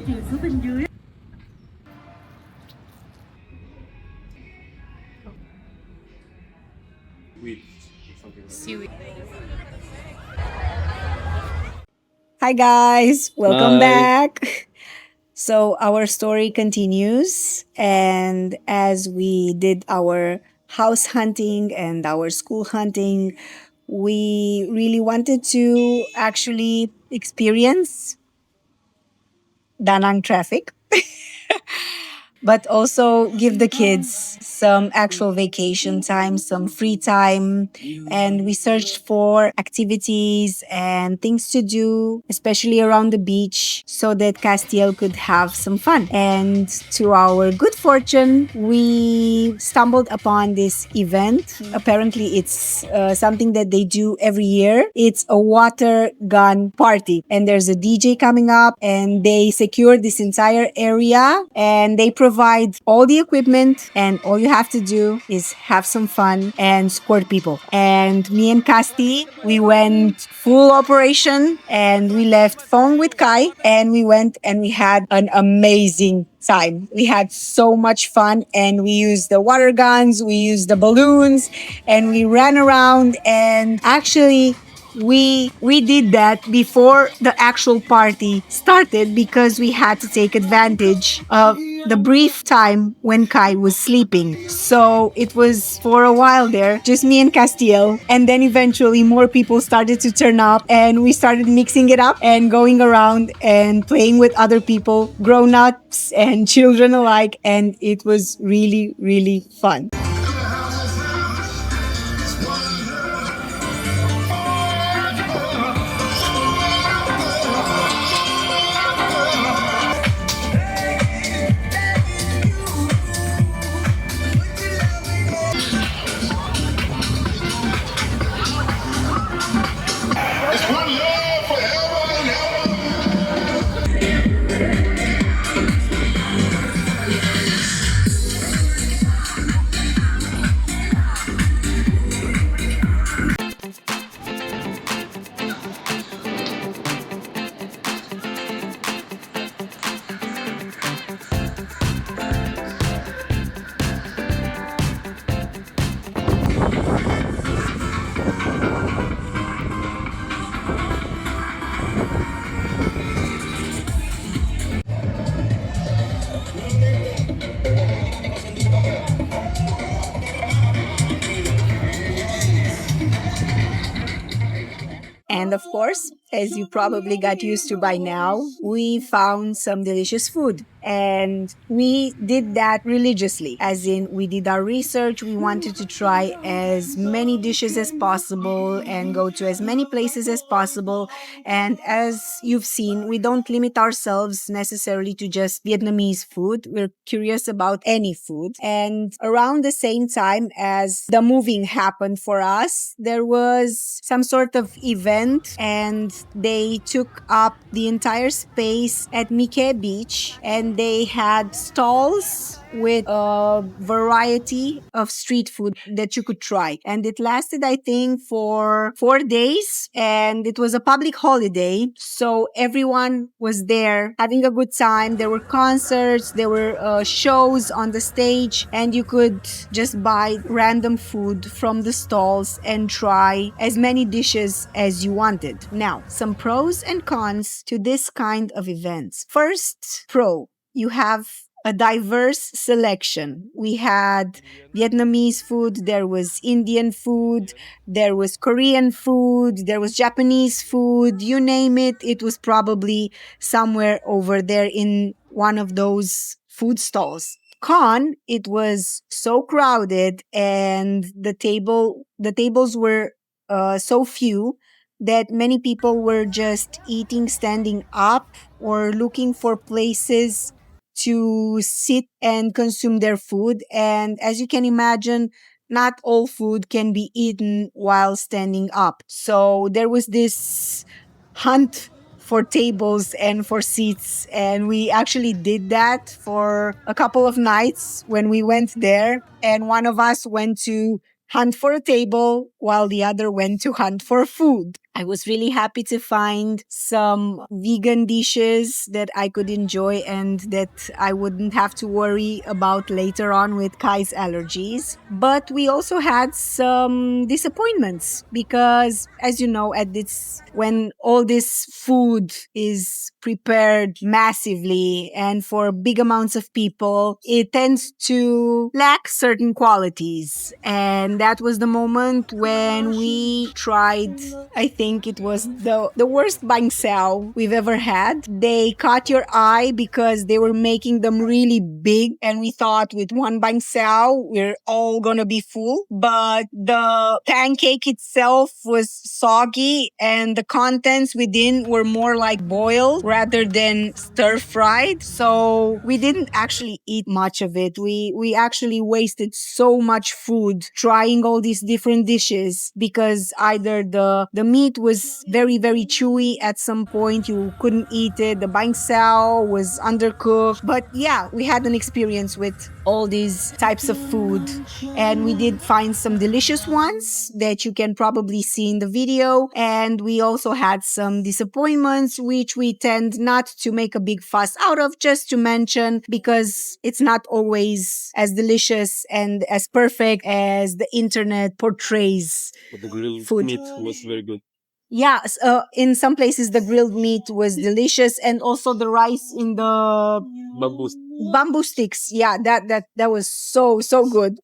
Hi guys, welcome Hi. back. So our story continues, and as we did our house hunting and our school hunting, we really wanted to actually experience Danang traffic, but also give the kids some actual vacation time, some free time. And we searched for activities and things to do, especially around the beach, so that Castiel could have some fun. And to our good fortune, we stumbled upon this event. Apparently, it's something that they do every year. It's a water gun party, and there's a DJ coming up, and they secure this entire area, and they provide all the equipment, and all you have to do is have some fun and squirt people. And me and Casti, we went full operation, and we left Phong with Kai, and we went and we had an amazing time. We had so much fun, and we used the water guns, we used the balloons, and we ran around. And actually, we did that before the actual party started because we had to take advantage of the brief time when Kai was sleeping. So it was for a while there, just me and Castiel. And then eventually more people started to turn up, and we started mixing it up and going around and playing with other people, grown ups and children alike. And it was really, really fun. It's one love forever and ever. And of course, as you probably got used to by now, we found some delicious food. And we did that religiously, as in, we did our research. We wanted to try as many dishes as possible and go to as many places as possible. And as you've seen, we don't limit ourselves necessarily to just Vietnamese food. We're curious about any food. And around the same time as the moving happened for us, there was some sort of event, and they took up the entire space at Mike Beach, and they had stalls with a variety of street food that you could try. And it lasted, I think, for 4 days, and it was a public holiday. So everyone was there having a good time. There were concerts, there were shows on the stage, and you could just buy random food from the stalls and try as many dishes as you wanted. Now, some pros and cons to this kind of events. First, pro, you have a diverse selection. We had Vietnamese food, there was Indian food, there was Korean food, there was Japanese food, you name it, it was probably somewhere over there in one of those food stalls. Con, it was so crowded, and the tables were so few that many people were just eating standing up or looking for places to sit and consume their food. And as you can imagine, not all food can be eaten while standing up. So there was this hunt for tables and for seats. And we actually did that for a couple of nights when we went there. And one of us went to hunt for a table while the other went to hunt for food. I was really happy to find some vegan dishes that I could enjoy and that I wouldn't have to worry about later on with Kai's allergies. But we also had some disappointments because, as you know, at this when all this food is prepared massively and for big amounts of people, it tends to lack certain qualities. And that was the moment when we tried, I think it was the worst bang sao we've ever had. They caught your eye because they were making them really big, and we thought with one bang sao we're all gonna be full. But the pancake itself was soggy, and the contents within were more like boiled rather than stir fried. So we didn't actually eat much of it. We actually wasted so much food trying all these different dishes because either the meat was very chewy at some point, you couldn't eat it, the bang sao was undercooked. But yeah, we had an experience with all these types of food, and we did find some delicious ones that you can probably see in the video, and we also had some disappointments which we tend not to make a big fuss out of, just to mention, because it's not always as delicious and as perfect as the internet portrays. But the grilled Food. meat was very good. Yeah, in some places the grilled meat was delicious, and also the rice in the Bamboo. bamboo sticks. Yeah, that was so good.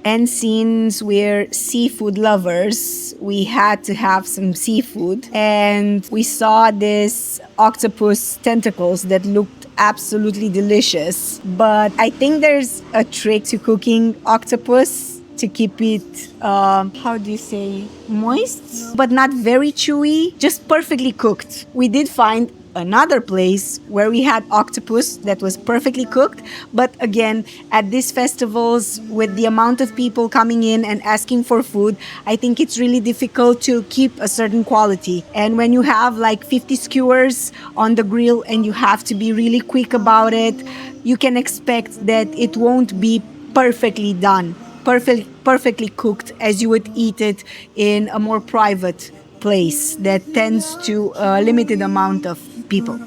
And since we're seafood lovers, we had to have some seafood. And we saw this octopus tentacles that looked absolutely delicious. But I think there's a trick to cooking octopus to keep it, how do you say, moist, but not very chewy, just perfectly cooked. We did find another place where we had octopus that was perfectly cooked, but again, at these festivals, with the amount of people coming in and asking for food, I think it's really difficult to keep a certain quality. And when you have like 50 skewers on the grill and you have to be really quick about it, you can expect that it won't be perfectly done, perfectly cooked as you would eat it in a more private place that tends to a limited amount of people.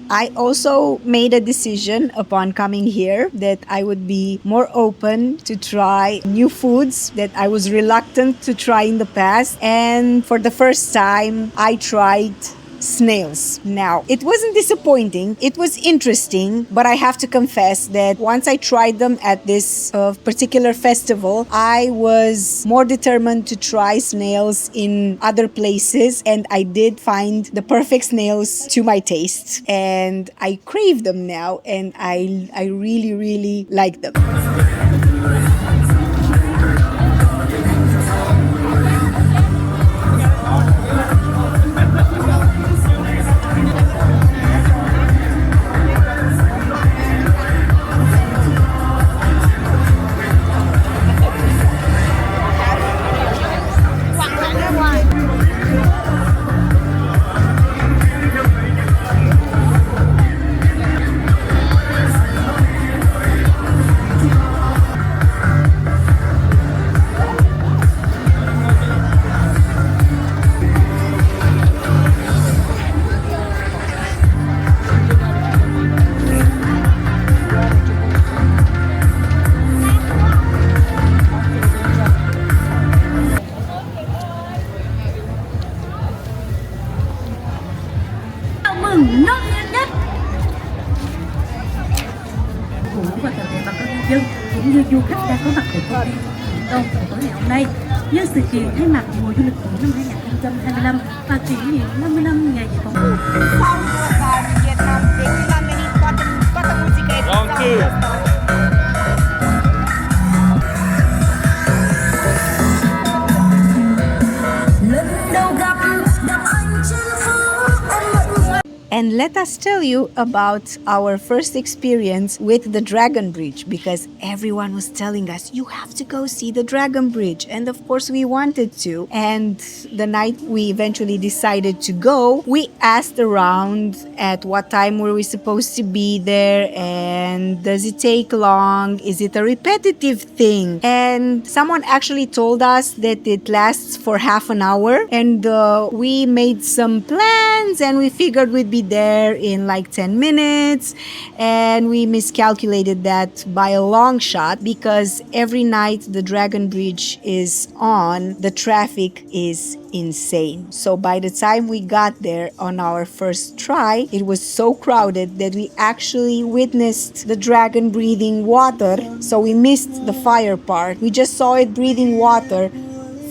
I also made a decision upon coming here that I would be more open to try new foods that I was reluctant to try in the past. And for the first time, I tried snails. Now, it wasn't disappointing, it was interesting, but I have to confess that once I tried them at this particular festival, I was more determined to try snails in other places, and I did find the perfect snails to my taste, and I crave them now, and I really, really like them. mừng ngon nhất của và toàn thể bà con nhân dân cũng như du khách đang có mặt tại công viên Đông vào tối ngày hôm nay nhân sự kiện khai mạc mùa du lịch biển năm 2025 và kỷ niệm 50 năm ngày giải phóng. And let us tell you about our first experience with the Dragon Bridge, because everyone was telling us, you have to go see the Dragon Bridge. And of course we wanted to. And the night we eventually decided to go, we asked around at what time were we supposed to be there, and does it take long? Is it a repetitive thing? And someone actually told us that it lasts for half an hour, and we made some plans and we figured we'd be there in like 10 minutes, and we miscalculated that by a long shot, because every night the Dragon Bridge is on, the traffic is insane. So by the time we got there on our first try, it was so crowded that we actually witnessed the dragon breathing water. So we missed the fire part. We just saw it breathing water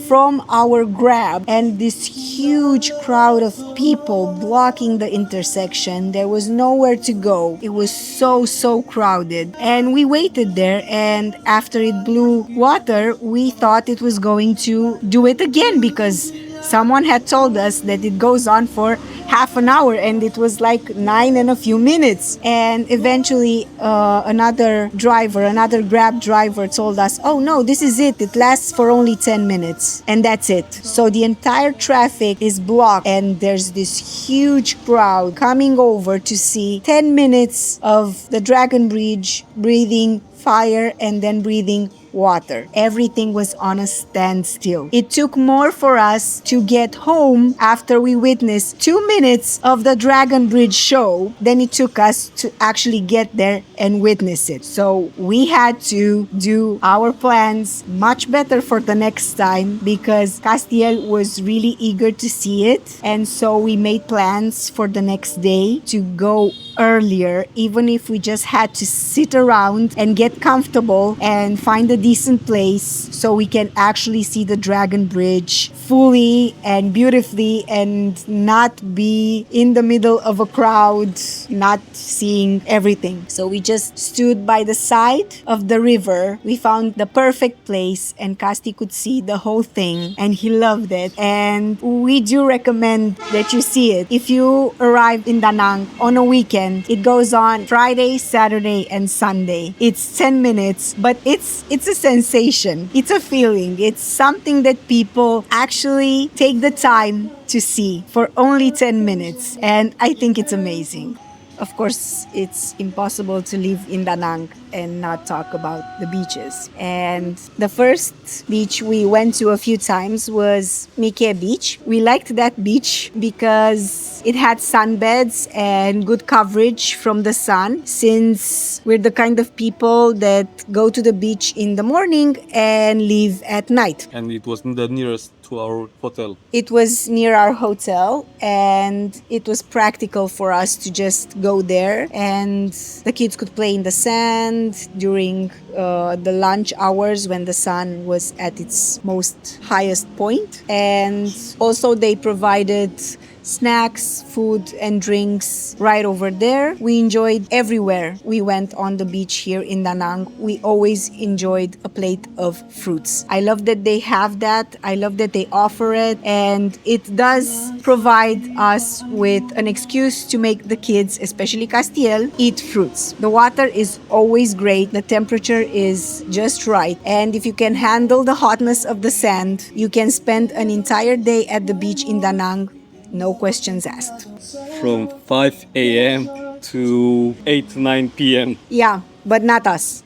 from our grab, and this huge crowd of people blocking the intersection. There was nowhere to go. It was so crowded, and we waited there, and after it blew water, we thought it was going to do it again, because someone had told us that it goes on for half an hour, and it was like 9 and a few minutes. And eventually another Grab driver told us, oh no, this is it. It lasts for only 10 minutes. And that's it. So the entire traffic is blocked, and there's this huge crowd coming over to see 10 minutes of the Dragon Bridge breathing fire and then breathing water. Everything was on a standstill. It took more for us to get home after we witnessed 2 minutes of the Dragon Bridge show than it took us to actually get there and witness it. So we had to do our plans much better for the next time, because Castiel was really eager to see it. And so we made plans for the next day to go earlier, even if we just had to sit around and get comfortable and find a decent place so we can actually see the Dragon Bridge fully and beautifully, and not be in the middle of a crowd not seeing everything. So we just stood by the side of the river. We found the perfect place, and Casti could see the whole thing, and he loved it. And we do recommend that you see it if you arrive in Danang on a weekend. It goes on Friday, Saturday, and Sunday. It's 10 minutes, but it's a sensation. It's a feeling. It's something that people actually take the time to see for only 10 minutes. And I think it's amazing. Of course, it's impossible to live in Danang and not talk about the beaches. And the first beach we went to a few times was Mike Beach. We liked that beach because it had sunbeds and good coverage from the sun, since we're the kind of people that go to the beach in the morning and leave at night. And it was the nearest to our hotel. It was near our hotel, and it was practical for us to just go there, and the kids could play in the sand during the lunch hours when the sun was at its most highest point. And also they provided snacks, food, and drinks right over there. We enjoyed everywhere we went on the beach here in Danang. We always enjoyed a plate of fruits. I love that they have that. I love that they offer it. And it does provide us with an excuse to make the kids, especially Castiel, eat fruits. The water is always great. The temperature is just right. And if you can handle the hotness of the sand, you can spend an entire day at the beach in Danang. No questions asked. From 5 a.m. to 8, 9 p.m. Yeah, but not us.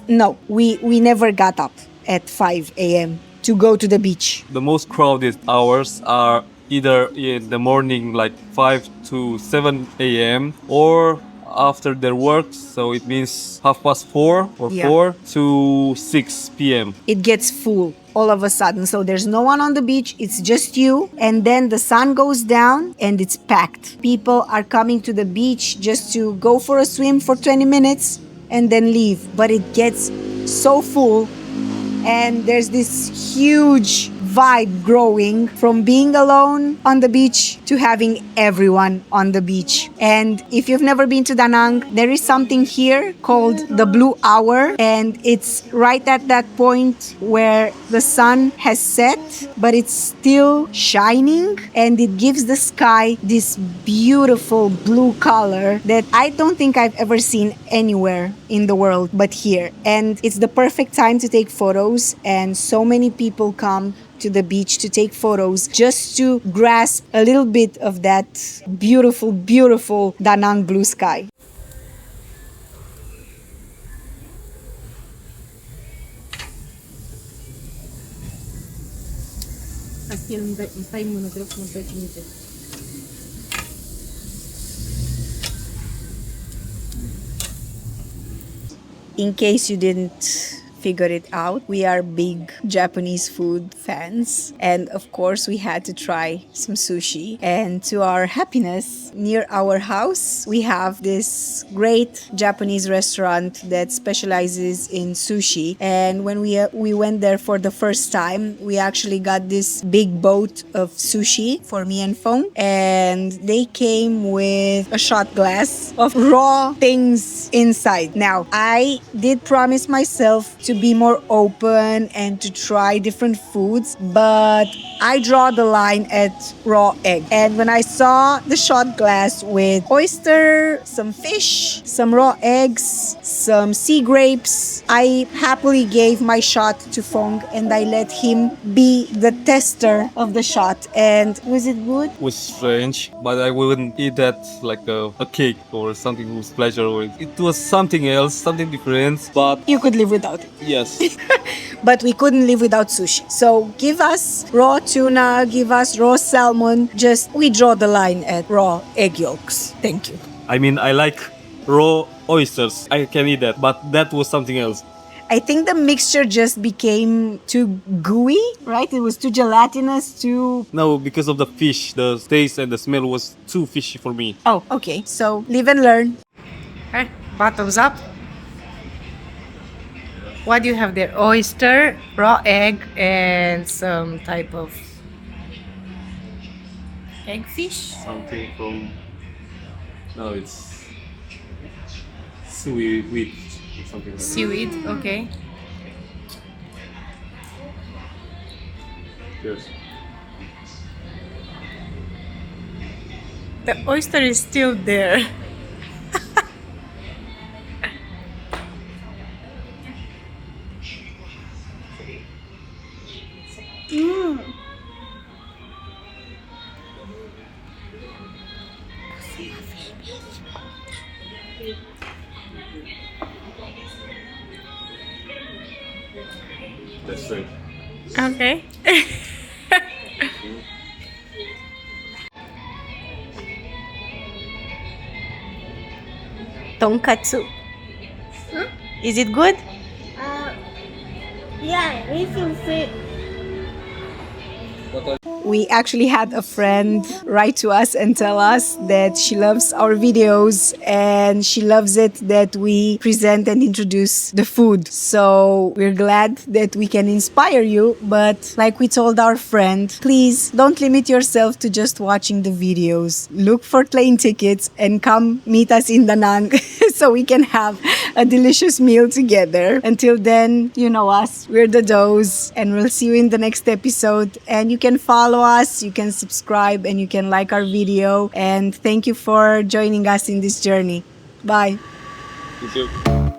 No, we never got up at 5 a.m. to go to the beach. The most crowded hours are either in the morning, like 5 to 7 a.m., or after their work, so it means 4:30 or Yeah. 4 to 6 p.m. It gets full all of a sudden. So there's no one on the beach. It's just you. And then the sun goes down and it's packed. People are coming to the beach just to go for a swim for 20 minutes and then leave. But it gets so full. And there's this huge vibe growing from being alone on the beach to having everyone on the beach. And if you've never been to Danang, there is something here called the Blue Hour, and it's right at that point where the sun has set, but it's still shining, and it gives the sky this beautiful blue color that I don't think I've ever seen anywhere in the world but here. And it's the perfect time to take photos, and so many people come to the beach to take photos just to grasp a little bit of that beautiful, beautiful Danang blue sky. In case you didn't figure it out, we are big Japanese food fans, and of course we had to try some sushi. And to our happiness, near our house we have this great Japanese restaurant that specializes in sushi, and when we went there for the first time, we actually got this big boat of sushi for me and Phong, and they came with a shot glass of raw things inside. Now, I did promise myself to be more open and to try different foods, but I draw the line at raw egg. And when I saw the shot glass with oyster, some fish, some raw eggs, some sea grapes, I happily gave my shot to Phong, and I let him be the tester of the shot. And was it good? It was strange, but I wouldn't eat that like a cake or something with pleasure. It was something else, something different, but You could live without it. yes. But we couldn't live without sushi. So give us raw tuna, give us raw salmon. Just we draw the line at raw egg yolks. Thank you. I mean, I like raw oysters. I can eat that, but that was something else. I think the mixture just became too gooey, right? It was too gelatinous, too... No, because of the fish, the taste and the smell was too fishy for me. Oh, okay. So live and learn. Okay, bottoms up. What do you have there? Oyster, raw egg, and some type of eggfish. Something from... No, it's seaweed. Something like that. Seaweed, okay. Yes. The oyster is still there. That's right. Okay. Tonkatsu. Is it good? Yeah, if you fit. We actually had a friend write to us and tell us that she loves our videos and she loves it that we present and introduce the food. So we're glad that we can inspire you. But like we told our friend, please don't limit yourself to just watching the videos. Look for plane tickets and come meet us in Danang so we can have a delicious meal together. Until then, you know us, we're the Does, and we'll see you in the next episode. And you can follow us, you can subscribe, and you can like our video. And thank you for joining us in this journey. Bye. Thank you.